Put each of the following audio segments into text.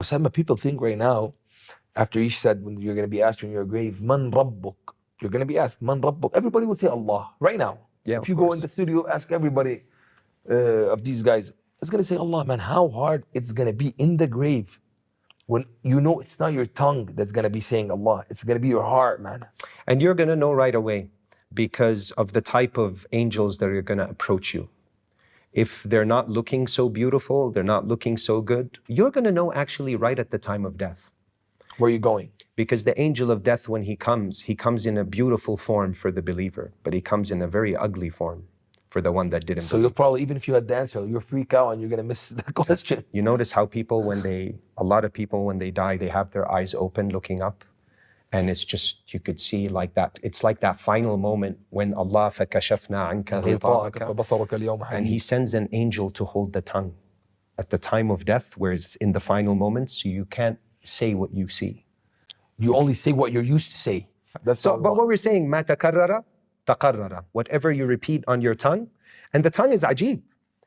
Some people think right now, after you said when you're going to be asked in your grave, Man Rabbuk, you're going to be asked, Man Rabbuk. Everybody will say Allah right now. Yeah, if you go in the studio, ask everybody of these guys, it's going to say Allah, man. How hard it's going to be in the grave when you know it's not your tongue that's going to be saying Allah. It's going to be your heart, man. And you're going to know right away because of the type of angels that are going to approach you. If they're not looking so beautiful, they're not looking so good, you're going to know actually right at the time of death. Where are you going? Because the angel of death, when he comes in a beautiful form for the believer, but he comes in a very ugly form for the one that didn't So believe. you'll probably, even if you had the answer, you'll freak out and you're going to miss the question. You notice how people, a lot of people, when they die, they have their eyes open looking up. And it's just, you could see like that. It's like that final moment when Allah فَكَشَفْنَا عَنْكَ غِطَاءَكَ, and he sends an angel to hold the tongue at the time of death, where it's in the final moments, so you can't say what you see. You only say what you're used to say. That's so. But what we're saying, مَا تَكَرَّرَ تَقَرَّرَ, whatever you repeat on your tongue, and the tongue is ajib.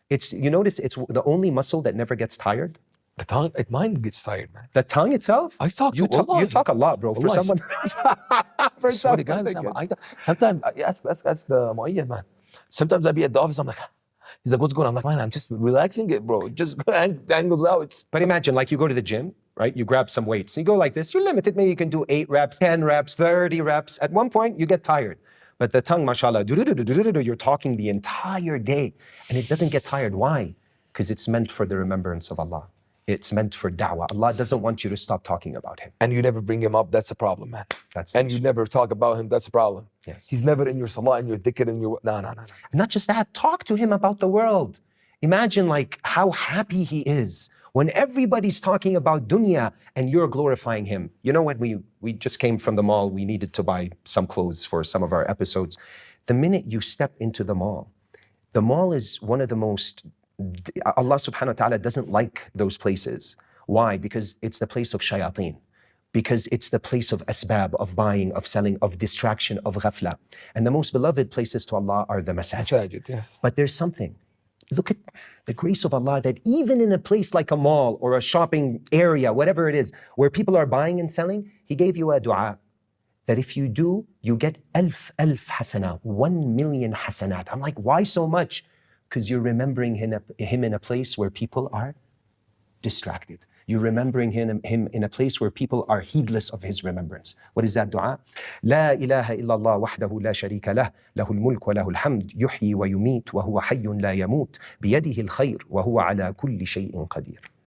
It's, you notice, it's the only muscle that never gets tired. The tongue, mine gets tired, man. The tongue itself? I talk you to Allah. You talk a lot, bro. For someone. For sometimes ask the Mu'ayyad, man. Sometimes I be at the office, I'm like, he's like, what's going on? I'm like, man, I'm just relaxing it, bro. Just angles out. But imagine, like, you go to the gym, right? You grab some weights. You go like this. You're limited. Maybe you can do 8 reps, 10 reps, 30 reps. At one point, you get tired. But the tongue, mashallah, you're talking the entire day. And it doesn't get tired. Why? Because it's meant for the remembrance of Allah. It's meant for da'wah. Allah doesn't want you to stop talking about him. And you never bring him up, that's a problem, man. And you never talk about him, that's a problem. Yes. He's never in your salah, in your dhikr, in your... No. Not just that, talk to him about the world. Imagine like how happy he is when everybody's talking about dunya and you're glorifying him. You know, when we just came from the mall, we needed to buy some clothes for some of our episodes. The minute you step into the mall is one of the most... Allah subhanahu wa ta'ala doesn't like those places. Why? Because it's the place of shayateen. Because it's the place of asbab, of buying, of selling, of distraction, of ghafla. And the most beloved places to Allah are the masajid. Yes. But there's something. Look at the grace of Allah that even in a place like a mall or a shopping area, whatever it is, where people are buying and selling, He gave you a dua that if you do, you get alf hasana, 1 million hasanat. I'm like, why so much? Because you're remembering him in a place where people are distracted. You're remembering him in a place where people are heedless of his remembrance. What is that dua? لا إله إلا الله وحده لا شريك له له الملك وله الحمد يحيي ويميت وهو حي لا يموت بيده الخير وهو على كل شيء قدير.